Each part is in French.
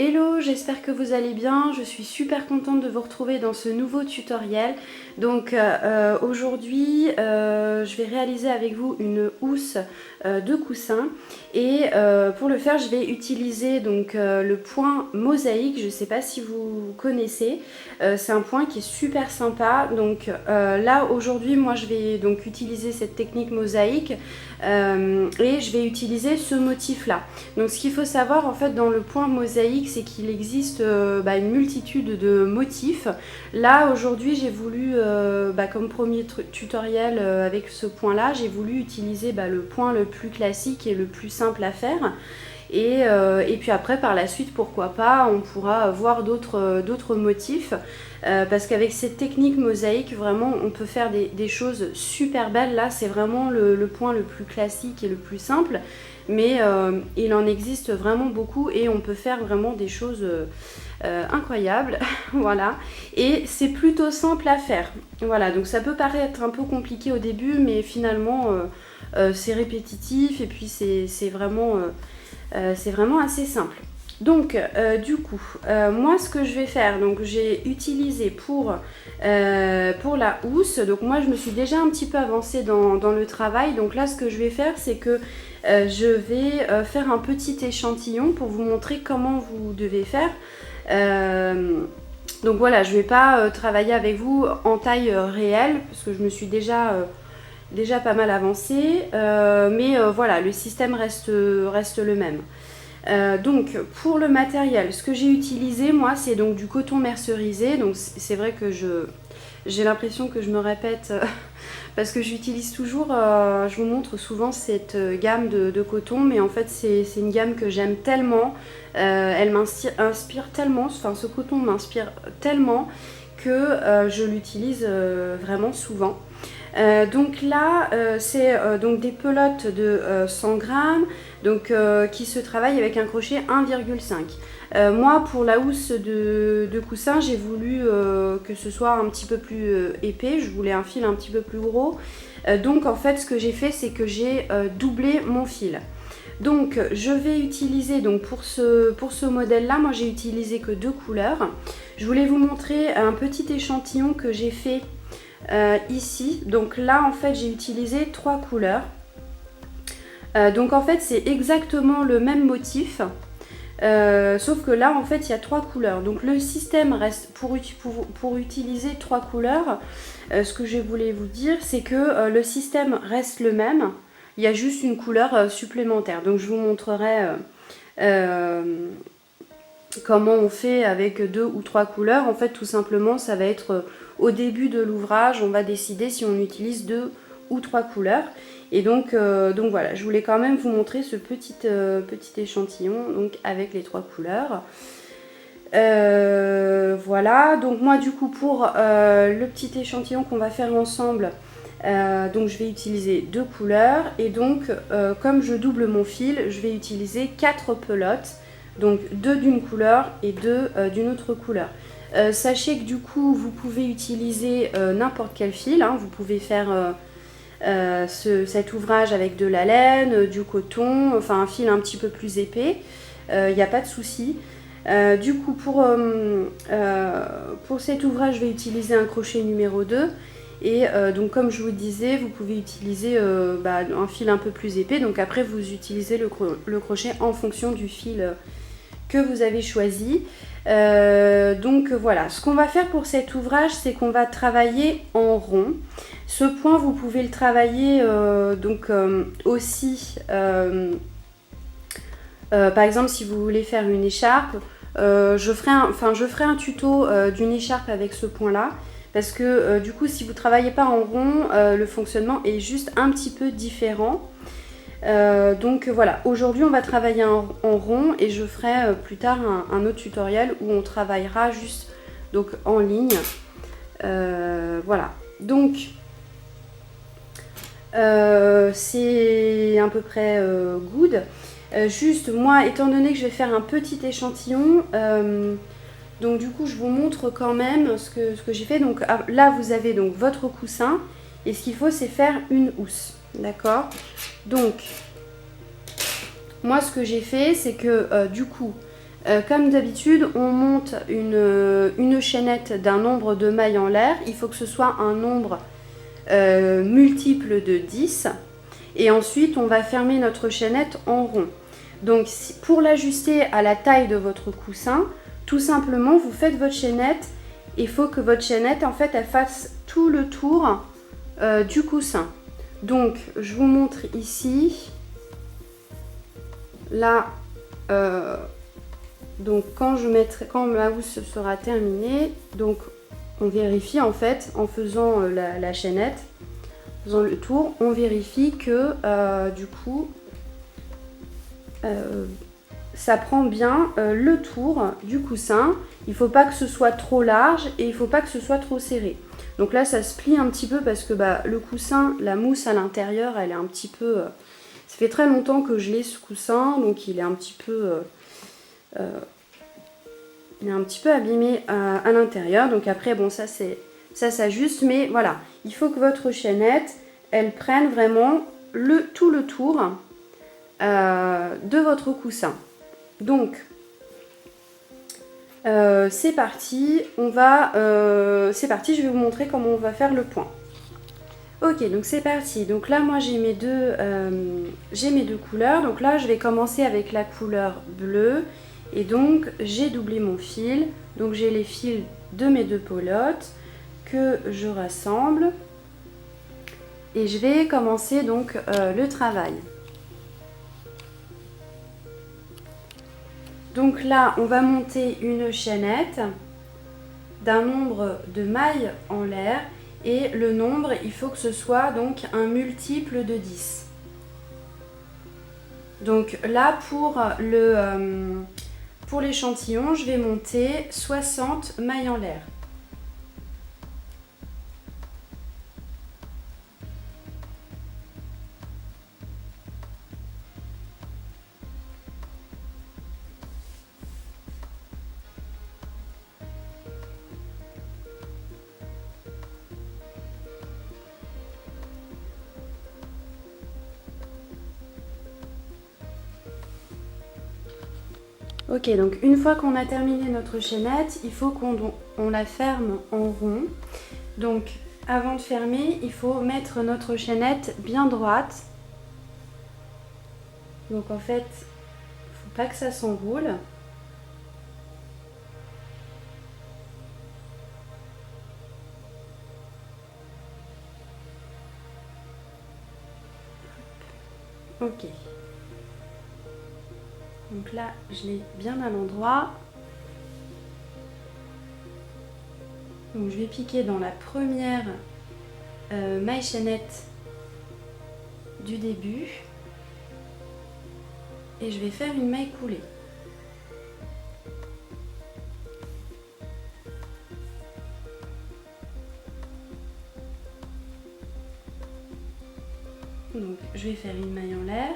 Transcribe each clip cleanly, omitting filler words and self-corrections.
Hello, j'espère que vous allez bien. Je suis super contente de vous retrouver dans ce nouveau tutoriel. Donc aujourd'hui, je vais réaliser avec vous une housse de coussin. Et pour le faire, je vais utiliser donc le point mosaïque. Je ne sais pas si vous connaissez. C'est un point qui est super sympa. Donc là aujourd'hui, moi je vais donc utiliser cette technique mosaïque. Et je vais utiliser ce motif là. Donc ce qu'il faut savoir en fait dans le point mosaïque, c'est qu'il existe une multitude de motifs. Là aujourd'hui j'ai voulu comme premier tutoriel avec ce point là, j'ai voulu utiliser le point le plus classique et le plus simple à faire. Et puis après par la suite pourquoi pas on pourra voir d'autres motifs parce qu'avec cette technique mosaïque vraiment on peut faire des choses super belles. Là c'est vraiment le point le plus classique et le plus simple, mais il en existe vraiment beaucoup et on peut faire vraiment des choses incroyables. Voilà, et c'est plutôt simple à faire. Voilà, donc ça peut paraître un peu compliqué au début, mais finalement c'est répétitif et puis c'est vraiment assez simple. Donc du coup, moi ce que je vais faire, donc j'ai utilisé pour la housse, donc moi je me suis déjà un petit peu avancée dans le travail. Donc là ce que je vais faire, c'est que je vais faire un petit échantillon pour vous montrer comment vous devez faire. Donc voilà, je ne vais pas travailler avec vous en taille réelle, parce que je me suis déjà pas mal avancée, mais voilà, le système reste le même. Donc pour le matériel, ce que j'ai utilisé moi c'est donc du coton mercerisé. Donc c'est vrai que j'ai l'impression que je me répète parce que j'utilise toujours, je vous montre souvent cette gamme de coton, mais en fait c'est une gamme que j'aime tellement, elle m'inspire tellement, enfin ce coton m'inspire tellement que je l'utilise vraiment souvent. Donc là c'est donc des pelotes de 100 grammes donc, qui se travaillent avec un crochet 1,5. Moi pour la housse de coussin j'ai voulu que ce soit un petit peu plus épais, je voulais un fil un petit peu plus gros. Donc en fait ce que j'ai fait c'est que j'ai doublé mon fil. Donc je vais utiliser donc pour ce modèle là, moi j'ai utilisé que 2 couleurs. Je voulais vous montrer un petit échantillon que j'ai fait ici. Donc là en fait j'ai utilisé 3 couleurs. Donc en fait c'est exactement le même motif, sauf que là en fait il y a 3 couleurs. Donc le système reste pour utiliser 3 couleurs. Ce que je voulais vous dire c'est que le système reste le même, il y a juste une couleur supplémentaire. Donc je vous montrerai comment on fait avec 2 ou 3 couleurs. En fait tout simplement ça va être au début de l'ouvrage, on va décider si on utilise 2 ou 3 couleurs. Et donc voilà, je voulais quand même vous montrer ce petit échantillon donc avec les 3 couleurs. Voilà, donc moi du coup pour le petit échantillon qu'on va faire ensemble, donc je vais utiliser 2 couleurs. Et donc comme je double mon fil, je vais utiliser 4 pelotes. Donc 2 d'une couleur et 2 d'une autre couleur. Sachez que du coup vous pouvez utiliser n'importe quel fil, hein. Vous pouvez faire cet ouvrage avec de la laine, du coton, enfin un fil un petit peu plus épais, il n'y a pas de souci. Du coup pour cet ouvrage je vais utiliser un crochet numéro 2. Et donc comme je vous disais, vous pouvez utiliser un fil un peu plus épais. Donc après vous utilisez le crochet en fonction du fil que vous avez choisi. Donc voilà, ce qu'on va faire pour cet ouvrage, c'est qu'on va travailler en rond. Ce point, vous pouvez le travailler aussi, par exemple, si vous voulez faire une écharpe. Je ferai un tuto d'une écharpe avec ce point-là. Parce que du coup, si vous ne travaillez pas en rond, le fonctionnement est juste un petit peu différent. Donc voilà, aujourd'hui on va travailler en rond et je ferai plus tard un autre tutoriel où on travaillera juste donc en ligne. Voilà, donc c'est à peu près good. Juste moi, étant donné que je vais faire un petit échantillon, donc du coup je vous montre quand même ce que j'ai fait. Donc là vous avez donc votre coussin et ce qu'il faut c'est faire une housse. D'accord? Donc, moi ce que j'ai fait, c'est que du coup, Comme d'habitude, on monte une chaînette d'un nombre de mailles en l'air. Il faut que ce soit un nombre multiple de 10. Et ensuite, on va fermer notre chaînette en rond. Donc, pour l'ajuster à la taille de votre coussin, tout simplement, vous faites votre chaînette. Il faut que votre chaînette, en fait, elle fasse tout le tour du coussin. Donc, je vous montre ici. Là, donc quand ma housse sera terminée, donc on vérifie en fait en faisant la chaînette, en faisant le tour, on vérifie que du coup ça prend bien le tour du coussin. Il ne faut pas que ce soit trop large et il ne faut pas que ce soit trop serré. Donc là ça se plie un petit peu parce que le coussin, la mousse à l'intérieur, elle est un petit peu... ça fait très longtemps que je l'ai ce coussin, donc il est un petit peu... il est un petit peu abîmé à l'intérieur. Donc après, bon, ça s'ajuste. Mais voilà, il faut que votre chaînette, elle prenne vraiment tout le tour de votre coussin. Donc, c'est parti. C'est parti, je vais vous montrer comment on va faire le point. Ok, donc c'est parti. Donc là, moi, j'ai mes deux couleurs. Donc là, je vais commencer avec la couleur bleue. Et donc, j'ai doublé mon fil. Donc, j'ai les fils de mes deux pelotes que je rassemble. Et je vais commencer donc le travail. Donc là, on va monter une chaînette d'un nombre de mailles en l'air. Et le nombre, il faut que ce soit donc un multiple de 10. Donc là, pour l'échantillon, je vais monter 60 mailles en l'air. Ok, donc une fois qu'on a terminé notre chaînette, il faut qu'on la ferme en rond. Donc avant de fermer, il faut mettre notre chaînette bien droite. Donc en fait, il ne faut pas que ça s'enroule. Ok. Donc là, je l'ai bien à l'endroit. Donc je vais piquer dans la première maille chaînette du début. Et je vais faire une maille coulée. Donc je vais faire une maille en l'air.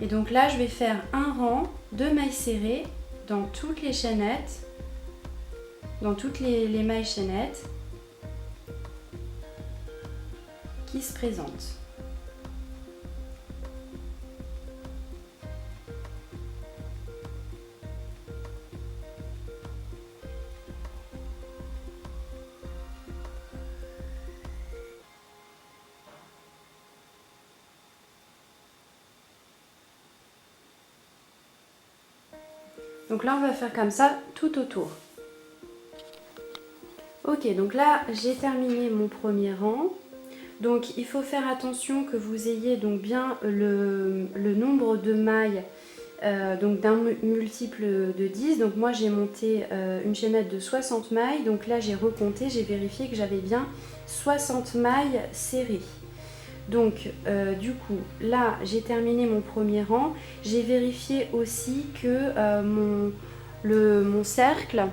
Et donc là, je vais faire un rang de mailles serrées dans toutes les chaînettes, dans toutes les mailles chaînettes qui se présentent. Donc là, on va faire comme ça tout autour. Ok, donc là, j'ai terminé mon premier rang. Donc, il faut faire attention que vous ayez donc bien le nombre de mailles donc d'un multiple de 10. Donc moi, j'ai monté une chaînette de 60 mailles. Donc là, j'ai recompté, j'ai vérifié que j'avais bien 60 mailles serrées. Donc du coup là j'ai terminé mon premier rang. J'ai vérifié aussi que mon cercle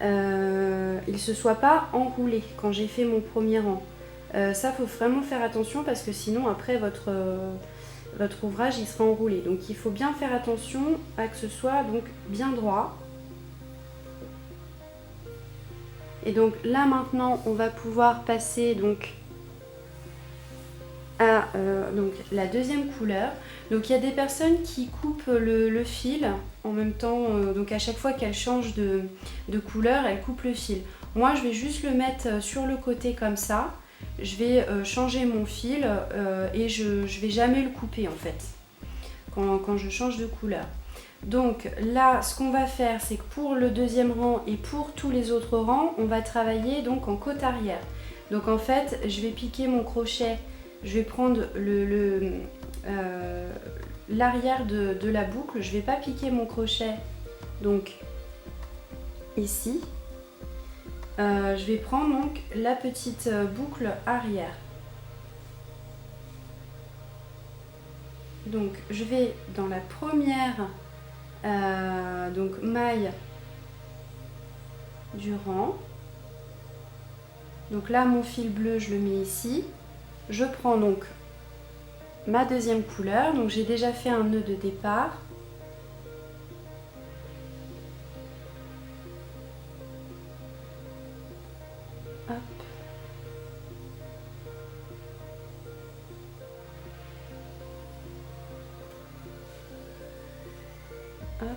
il ne se soit pas enroulé quand j'ai fait mon premier rang. Ça faut vraiment faire attention parce que sinon après votre ouvrage il sera enroulé. Donc il faut bien faire attention à que ce soit donc bien droit. Et donc là maintenant on va pouvoir passer donc à donc, la deuxième couleur. Donc il y a des personnes qui coupent le fil en même temps, donc à chaque fois qu'elles changent de couleur, elles coupent le fil. Moi je vais juste le mettre sur le côté comme ça. Je vais changer mon fil et je ne vais jamais le couper en fait quand je change de couleur. Donc là, ce qu'on va faire, c'est que pour le deuxième rang et pour tous les autres rangs, on va travailler donc en côte arrière. Donc en fait, je vais piquer mon crochet, je vais prendre l'arrière de la boucle, je ne vais pas piquer mon crochet donc ici. Je vais prendre donc la petite boucle arrière. Donc je vais dans la première donc maille du rang. Donc là mon fil bleu je le mets ici. Je prends donc ma deuxième couleur. Donc j'ai déjà fait un nœud de départ. Hop. Hop.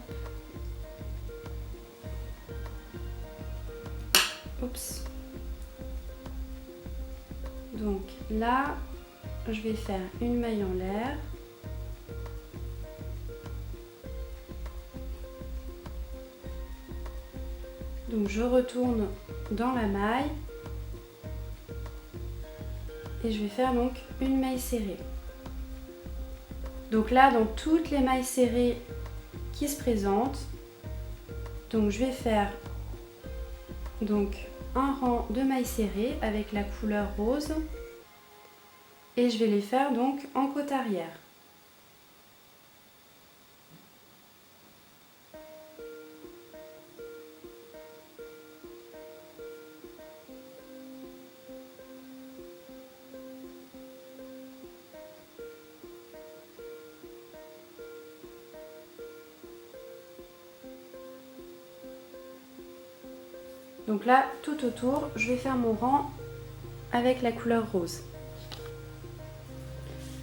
Oups. Donc là, je vais faire une maille en l'air. Donc je retourne dans la maille et je vais faire donc une maille serrée. Donc là, dans toutes les mailles serrées qui se présentent, donc je vais faire donc un rang de mailles serrées avec la couleur rose et je vais les faire donc en côte arrière. Donc là, tout autour, je vais faire mon rang avec la couleur rose.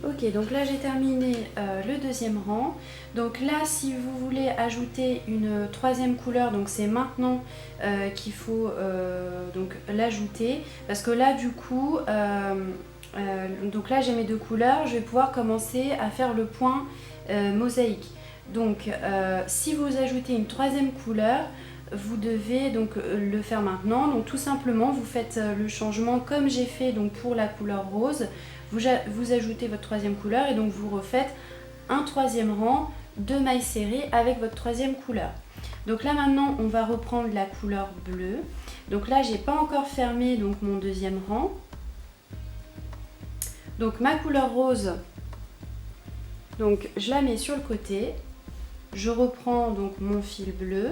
Ok, donc là j'ai terminé le deuxième rang. Donc là, si vous voulez ajouter une troisième couleur, donc c'est maintenant qu'il faut donc l'ajouter. Parce que là, du coup, donc là j'ai mes deux couleurs, je vais pouvoir commencer à faire le point mosaïque. Donc si vous ajoutez une troisième couleur, vous devez donc le faire maintenant. Donc tout simplement, vous faites le changement comme j'ai fait donc pour la couleur rose. Vous ajoutez votre troisième couleur et donc vous refaites un troisième rang de mailles serrées avec votre troisième couleur. Donc là maintenant, on va reprendre la couleur bleue. Donc là, j'ai pas encore fermé donc mon deuxième rang. Donc ma couleur rose, donc je la mets sur le côté. Je reprends donc mon fil bleu.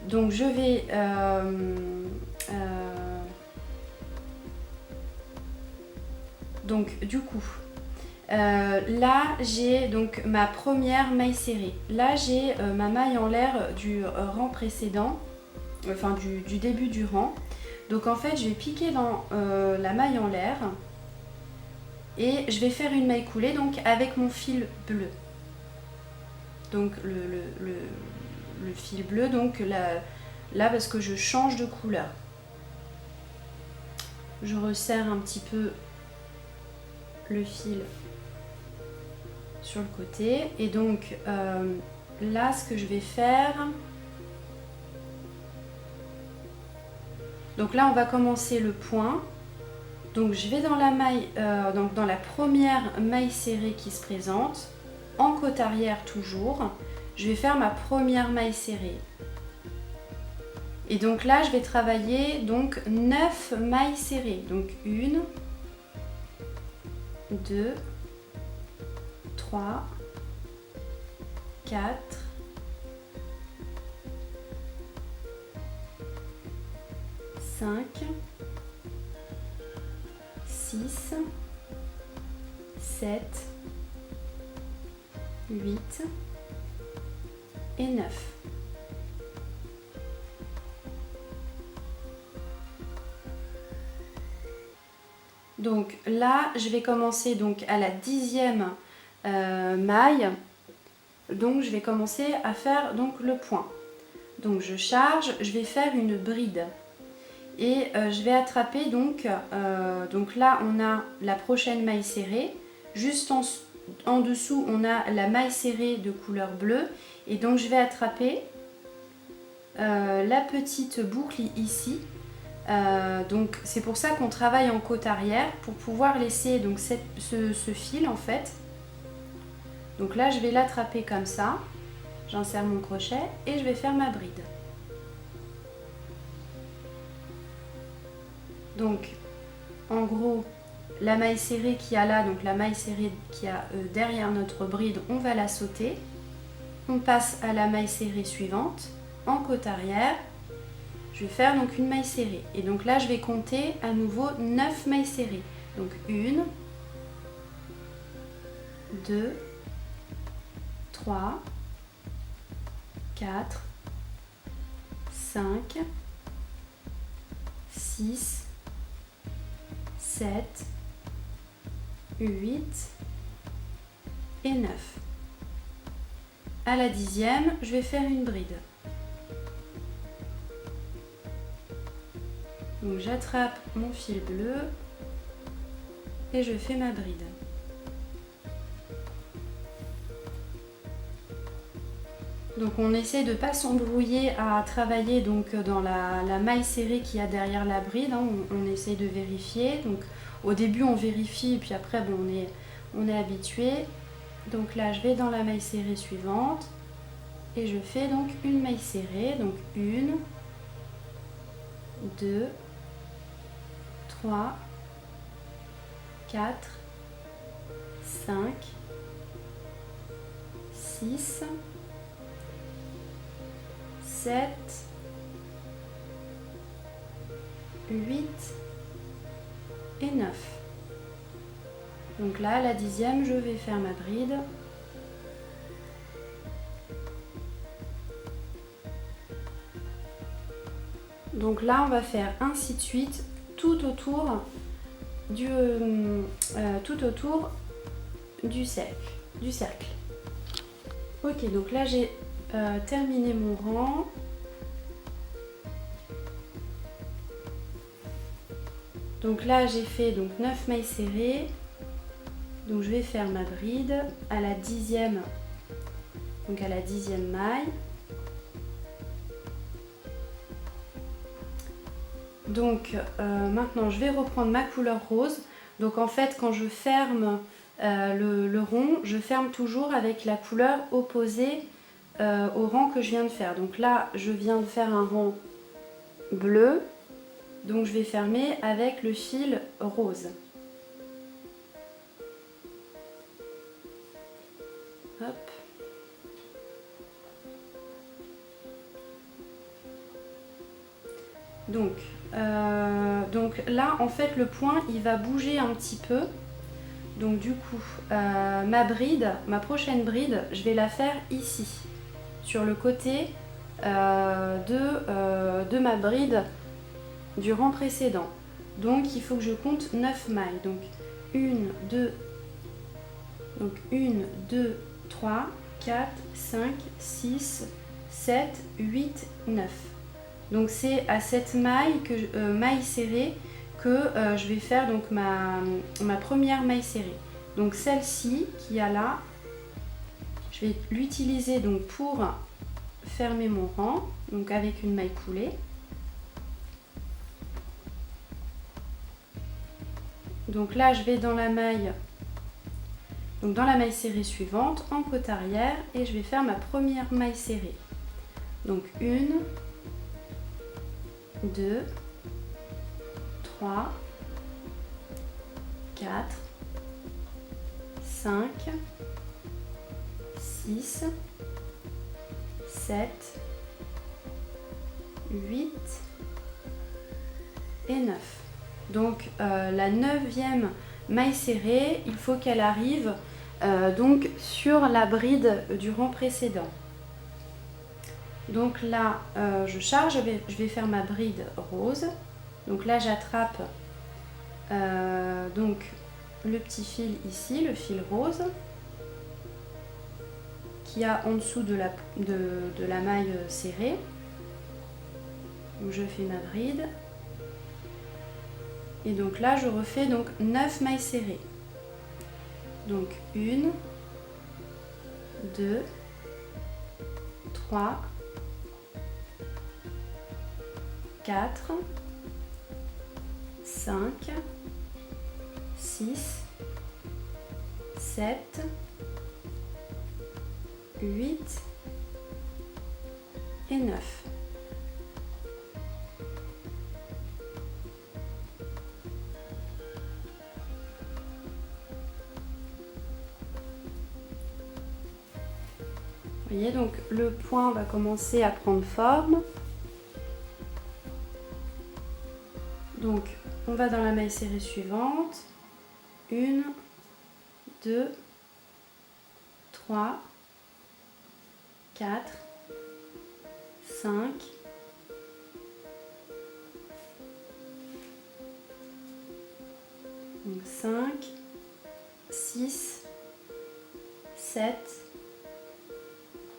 Donc je vais donc du coup là j'ai donc ma première maille serrée. Là j'ai ma maille en l'air du rang précédent, enfin du début du rang. Donc en fait je vais piquer dans la maille en l'air et je vais faire une maille coulée donc avec mon fil bleu. Donc le fil bleu, donc là parce que je change de couleur. Je resserre un petit peu le fil sur le côté et donc là ce que je vais faire, donc là on va commencer le point. Donc je vais dans la maille, donc dans la première maille serrée qui se présente, en côte arrière toujours, je vais faire ma première maille serrée. Et donc là, je vais travailler donc 9 mailles serrées. Donc 1, 2, 3, 4, 5, 6, 7, 8 et 9. Donc là, je vais commencer donc à la 10e maille. Donc je vais commencer à faire donc le point. Donc je charge, je vais faire une bride. Et je vais attraper donc là on a la prochaine maille serrée. Juste en dessous on a la maille serrée de couleur bleue. Et donc je vais attraper la petite boucle ici. Donc c'est pour ça qu'on travaille en côte arrière, pour pouvoir laisser donc ce fil en fait. Donc là je vais l'attraper comme ça, j'insère mon crochet et je vais faire ma bride. Donc en gros la maille serrée qu'il y a là, donc la maille serrée qu'il y a derrière notre bride, on va la sauter. On passe à la maille serrée suivante en côte arrière. Je vais faire donc une maille serrée. Et donc là, je vais compter à nouveau 9 mailles serrées. Donc 1, 2, 3, 4, 5, 6, 7, 8 et 9. À la 10e, je vais faire une bride. Donc j'attrape mon fil bleu et je fais ma bride. Donc on essaie de ne pas s'embrouiller à travailler donc dans la maille serrée qu'il y a derrière la bride, hein, on essaie de vérifier. Donc au début on vérifie et puis après bon, on est habitué. Donc là je vais dans la maille serrée suivante et je fais donc une maille serrée, donc 1, 2, 3, 4, 5, 6, 7, 8 et 9. Donc là, à la 10e, je vais faire ma bride. Donc là, on va faire ainsi de suite tout autour du cercle. Ok, donc là j'ai terminé mon rang. Donc là j'ai fait donc 9 mailles serrées. Donc je vais faire ma bride à la 10e, donc à la 10e maille. Donc maintenant je vais reprendre ma couleur rose. Donc en fait quand je ferme le rond, je ferme toujours avec la couleur opposée au rang que je viens de faire. Donc là je viens de faire un rang bleu, donc je vais fermer avec le fil rose. Hop. Donc là en fait le point il va bouger un petit peu. Donc du coup ma prochaine bride je vais la faire ici sur le côté de ma bride du rang précédent. Donc il faut que je compte 9 mailles. Donc 1, 2, 3, 4, 5, 6, 7, 8, 9. Donc c'est à cette maille, maille serrée que je vais faire donc ma première maille serrée. Donc celle-ci qui a là, je vais l'utiliser donc pour fermer mon rang, donc avec une maille coulée. Donc là je vais dans la maille serrée suivante en côte arrière et je vais faire ma première maille serrée. Donc 1, 2, 3, 4, 5, 6, 7, 8 et 9. Donc la 9e maille serrée, il faut qu'elle arrive donc sur la bride du rang précédent. Donc là je charge, je vais faire ma bride rose. Donc là j'attrape Donc le petit fil ici, le fil rose, qui a en dessous de la maille serrée. Donc je fais ma bride. Et donc là, je refais donc 9 mailles serrées. Donc 1, 2, 3, 4, 5, 6, 7, 8 et 9. Vous voyez, donc le point va commencer à prendre forme. Donc on va dans la maille serrée suivante. 1, 2, 3, 4, 5, 5, 6, 7,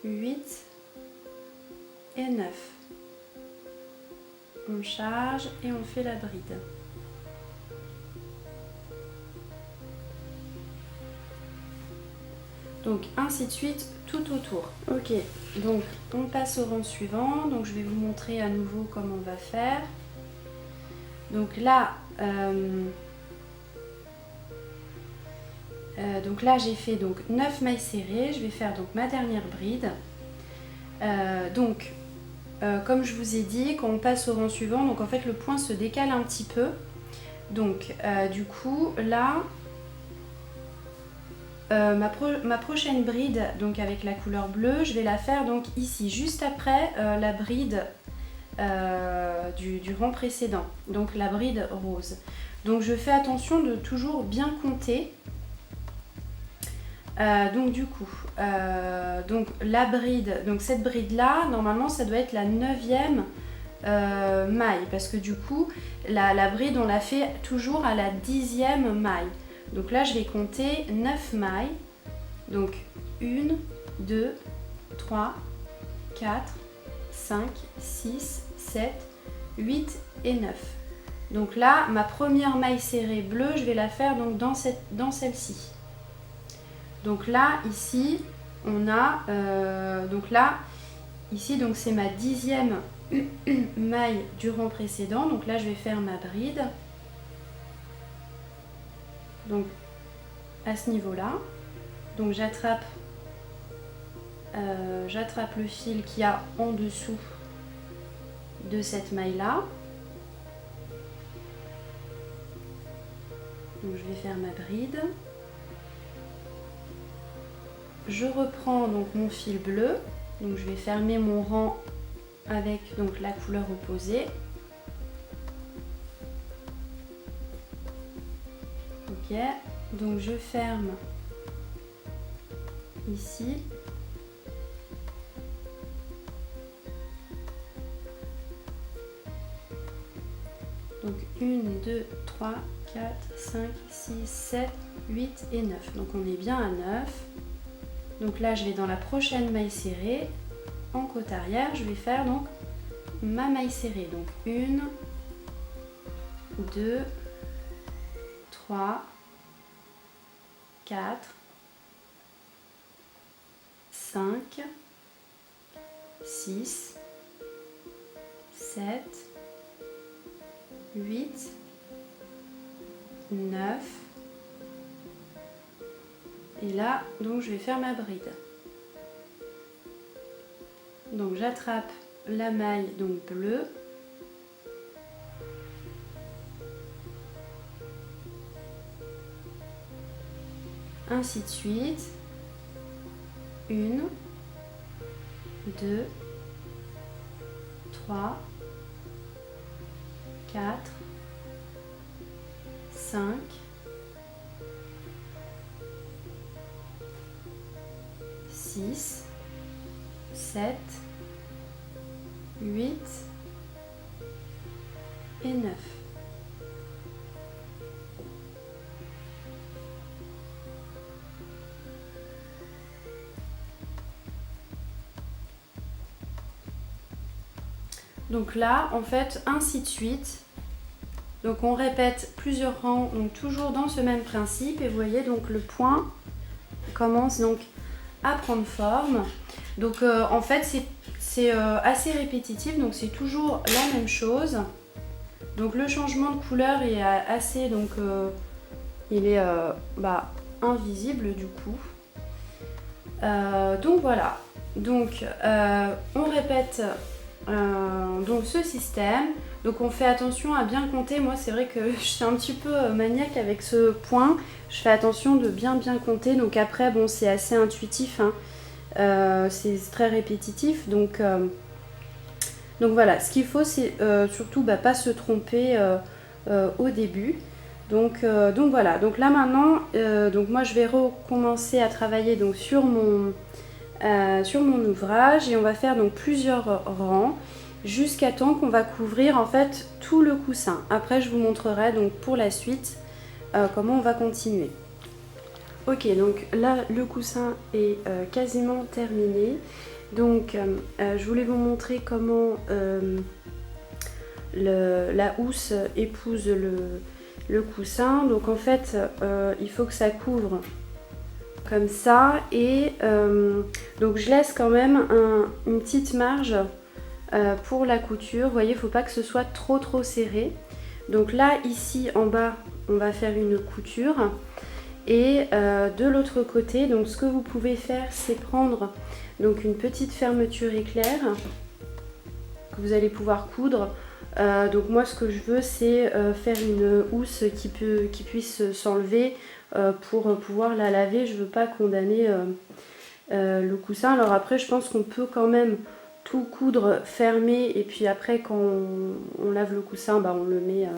8 et 9. On charge et on fait la bride. Donc ainsi de suite tout autour. Ok, donc on passe au rang suivant. Donc je vais vous montrer à nouveau comment on va faire. Donc là, j'ai fait donc 9 mailles serrées. Je vais faire donc ma dernière bride. Comme je vous ai dit, quand on passe au rang suivant, donc en fait le point se décale un petit peu. Donc du coup là, ma prochaine bride, donc avec la couleur bleue, je vais la faire donc ici, juste après la bride du rang précédent, donc la bride rose. Donc je fais attention de toujours bien compter. Donc la bride, donc cette bride là, normalement ça doit être la 9e maille, parce que du coup la bride on la fait toujours à la 10e maille. Donc là je vais compter 9 mailles, donc 1, 2, 3, 4, 5, 6, 7, 8 et 9. Donc là ma première maille serrée bleue, je vais la faire donc dans celle-ci. Donc là, ici, on a, donc c'est ma 10e maille du rang précédent. Donc là, je vais faire ma bride. Donc, à ce niveau-là. Donc, j'attrape le fil qu'il y a en dessous de cette maille-là. Donc, je vais faire ma bride. Je reprends donc mon fil bleu, donc je vais fermer mon rang avec donc la couleur opposée. Ok, donc je ferme ici. Donc 1, 2, 3, 4, 5, 6, 7, 8 et 9. Donc on est bien à 9. Donc là, je vais dans la prochaine maille serrée. En côte arrière, je vais faire donc ma maille serrée. Donc 1, 2, 3, 4, 5, 6, 7, 8, 9. Et là, donc je vais faire ma bride. Donc j'attrape la maille donc bleue. Ainsi de suite. 1, 2, 3, 4, 5, 6, 7, 8 et 9. Donc là, en fait, ainsi de suite. Donc on répète plusieurs rangs, donc toujours dans ce même principe. Et vous voyez, donc le point commence donc à prendre forme. Donc en fait, c'est assez répétitif, donc c'est toujours la même chose. Donc le changement de couleur est assez, donc il est invisible du coup. Donc voilà, donc on répète donc ce système. Donc on fait attention à bien compter. Moi c'est vrai que je suis un petit peu maniaque avec ce point. Je fais attention de bien compter. Donc après bon, c'est assez intuitif, hein. C'est très répétitif. Donc voilà, ce qu'il faut c'est surtout pas se tromper au début. Donc voilà, donc là maintenant, donc moi je vais recommencer à travailler donc sur mon ouvrage et on va faire donc plusieurs rangs jusqu'à temps qu'on va couvrir en fait tout le coussin. Après je vous montrerai donc pour la suite comment on va continuer. Ok, donc là le coussin est quasiment terminé. Donc je voulais vous montrer comment la housse épouse le coussin. Donc en fait il faut que ça couvre comme ça et donc je laisse quand même une petite marge pour la couture. Vous voyez, il ne faut pas que ce soit trop serré. Donc là ici en bas on va faire une couture et de l'autre côté, donc ce que vous pouvez faire c'est prendre donc une petite fermeture éclair que vous allez pouvoir coudre. Donc moi ce que je veux c'est faire une housse qui puisse s'enlever pour pouvoir la laver. Je veux pas condamner le coussin. Alors après je pense qu'on peut quand même tout coudre fermé et puis après quand on lave le coussin on le met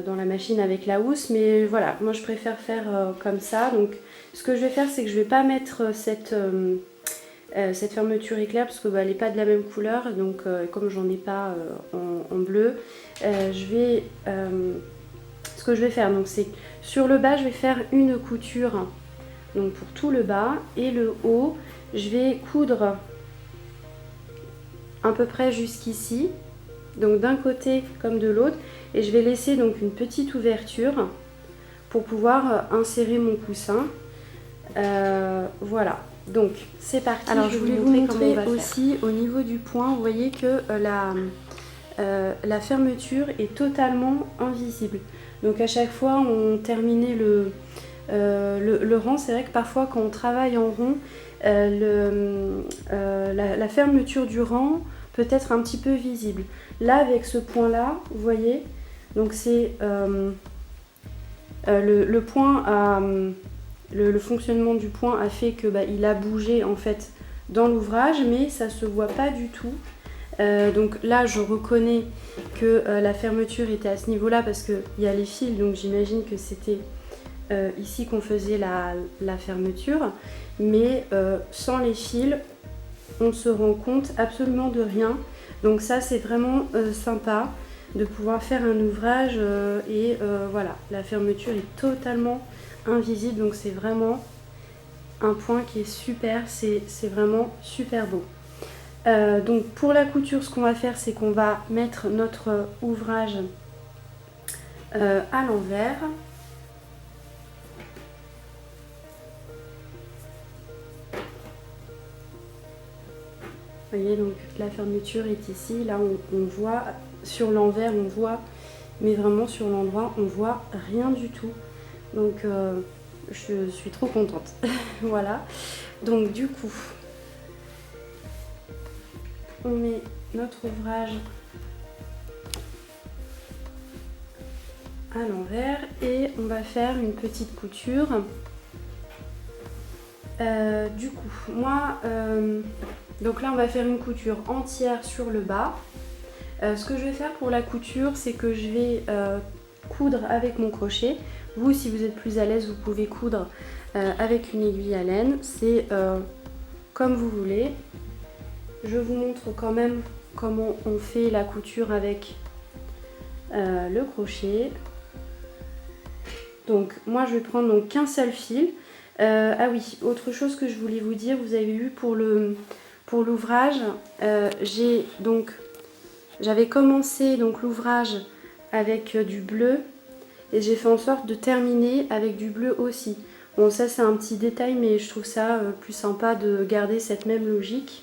dans la machine avec la housse, mais voilà, moi je préfère faire comme ça. Donc ce que je vais faire c'est que je vais pas mettre cette fermeture éclair parce que elle n'est pas de la même couleur, donc comme j'en ai pas en bleu, ce que je vais faire donc c'est sur le bas je vais faire une couture donc pour tout le bas et le haut je vais coudre à peu près jusqu'ici, donc d'un côté comme de l'autre, et je vais laisser donc une petite ouverture pour pouvoir insérer mon coussin. Voilà, donc c'est parti. Alors je voulais vous montrer aussi au niveau du point, vous voyez que la fermeture est totalement invisible. Donc à chaque fois on terminait le rang, c'est vrai que parfois quand on travaille en rond, la fermeture du rang peut être un petit peu visible. Là avec ce point là, vous voyez, donc c'est le point le fonctionnement du point a fait que il a bougé en fait dans l'ouvrage, mais ça se voit pas du tout. Donc là je reconnais que la fermeture était à ce niveau là parce qu'il y a les fils, donc j'imagine que c'était ici qu'on faisait la fermeture, mais sans les fils on se rend compte absolument de rien. Donc ça c'est vraiment sympa de pouvoir faire un ouvrage et voilà, la fermeture est totalement invisible, donc c'est vraiment un point qui est super, c'est vraiment super beau. Donc pour la couture, ce qu'on va faire c'est qu'on va mettre notre ouvrage à l'envers. Vous voyez, donc la fermeture est ici, là on voit sur l'envers, on voit, mais vraiment sur l'endroit on voit rien du tout. Donc je suis trop contente. Voilà, donc du coup on met notre ouvrage à l'envers et on va faire une petite couture. Du coup moi donc là on va faire une couture entière sur le bas. Ce que je vais faire pour la couture c'est que je vais coudre avec mon crochet. Vous si vous êtes plus à l'aise vous pouvez coudre avec une aiguille à laine, c'est comme vous voulez. Je vous montre quand même comment on fait la couture avec le crochet. Donc moi je vais prendre donc qu'un seul fil. Ah oui, autre chose que je voulais vous dire, vous avez vu pour l'ouvrage, j'ai donc J'avais commencé donc l'ouvrage avec du bleu et j'ai fait en sorte de terminer avec du bleu aussi. Bon, ça c'est un petit détail, mais je trouve ça plus sympa de garder cette même logique.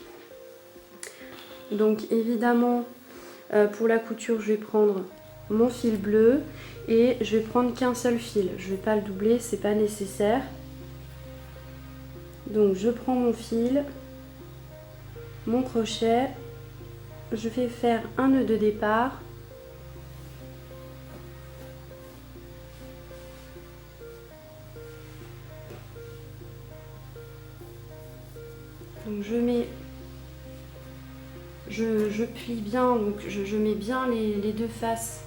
Donc évidemment, pour la couture, je vais prendre mon fil bleu et je vais prendre qu'un seul fil. Je ne vais pas le doubler, c'est pas nécessaire. Donc je prends mon fil, mon crochet, je vais faire un nœud de départ. Donc je plie bien, donc je mets bien les deux faces.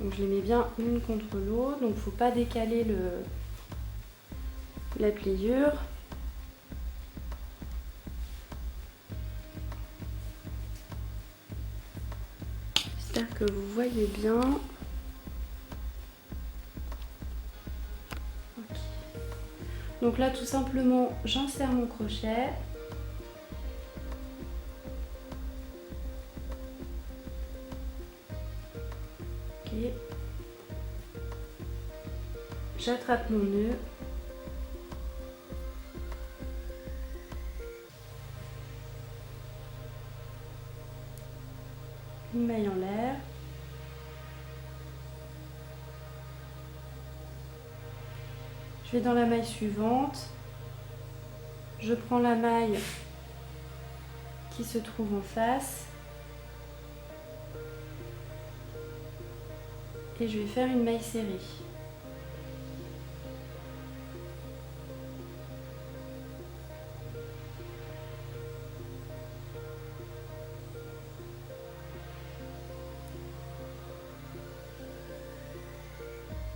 Donc je les mets bien l'une contre l'autre, donc il ne faut pas décaler la pliure. J'espère que vous voyez bien. Okay. Donc là tout simplement j'insère mon crochet. Okay. J'attrape mon nœud. Une maille en l'air. Je vais dans la maille suivante. Je prends la maille qui se trouve en face. Et je vais faire une maille serrée.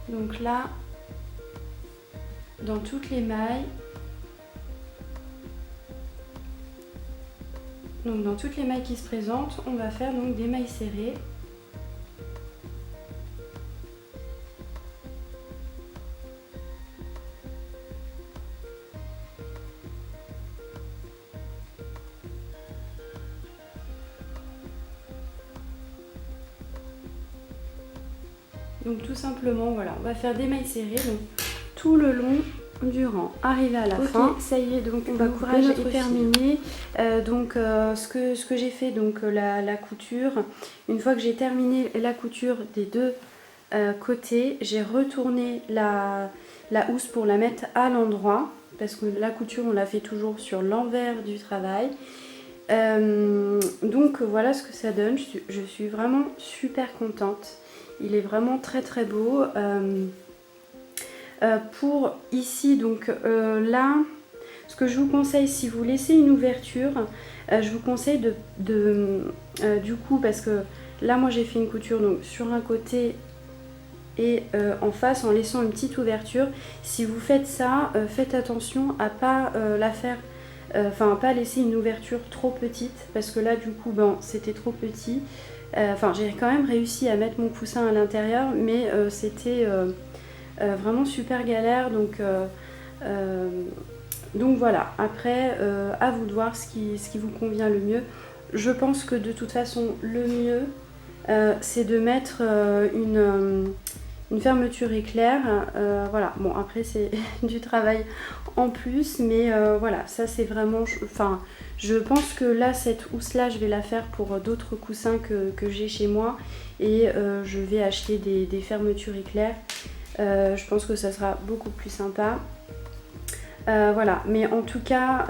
Donc là, dans toutes les mailles, qui se présentent, on va faire donc des mailles serrées. Donc tout simplement, voilà, on va faire des mailles serrées donc, tout le long du rang. Arrivé à la fin, ça y est, donc l'ouvrage est terminé. Ce que j'ai fait, donc la couture, une fois que j'ai terminé la couture des deux côtés, j'ai retourné la housse pour la mettre à l'endroit, parce que la couture, on la fait toujours sur l'envers du travail. Donc voilà ce que ça donne, je suis vraiment super contente. Il est vraiment très très beau. Pour ici, donc là, ce que je vous conseille, si vous laissez une ouverture, je vous conseille du coup, parce que là moi j'ai fait une couture donc sur un côté et en face en laissant une petite ouverture. Si vous faites ça, faites attention à pas la faire, enfin pas laisser une ouverture trop petite, parce que là du coup ben, c'était trop petit. Enfin j'ai quand même réussi à mettre mon coussin à l'intérieur, mais c'était vraiment super galère, donc voilà. Après à vous de voir ce qui vous convient le mieux. Je pense que de toute façon le mieux c'est de mettre une fermeture éclair, voilà. Bon après c'est du travail en plus, mais voilà, ça c'est vraiment, je pense que là cette housse là je vais la faire pour d'autres coussins que j'ai chez moi, et je vais acheter des fermetures éclair. Je pense que ça sera beaucoup plus sympa. Voilà, mais en tout cas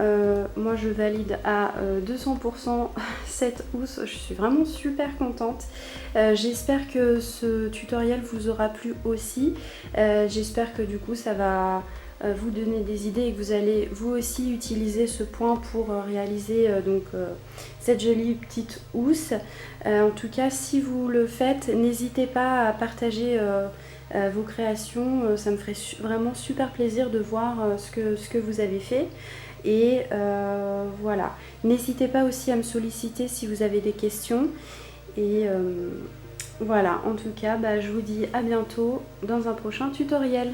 moi je valide à 200% cette housse. Je suis vraiment super contente. J'espère que ce tutoriel vous aura plu aussi. J'espère que du coup ça va vous donner des idées et que vous allez vous aussi utiliser ce point pour réaliser cette jolie petite housse. En tout cas, si vous le faites, n'hésitez pas à partager vos créations. Ça me ferait vraiment super plaisir de voir ce que vous avez fait. Et voilà, n'hésitez pas aussi à me solliciter si vous avez des questions. Et voilà, en tout cas, je vous dis à bientôt dans un prochain tutoriel.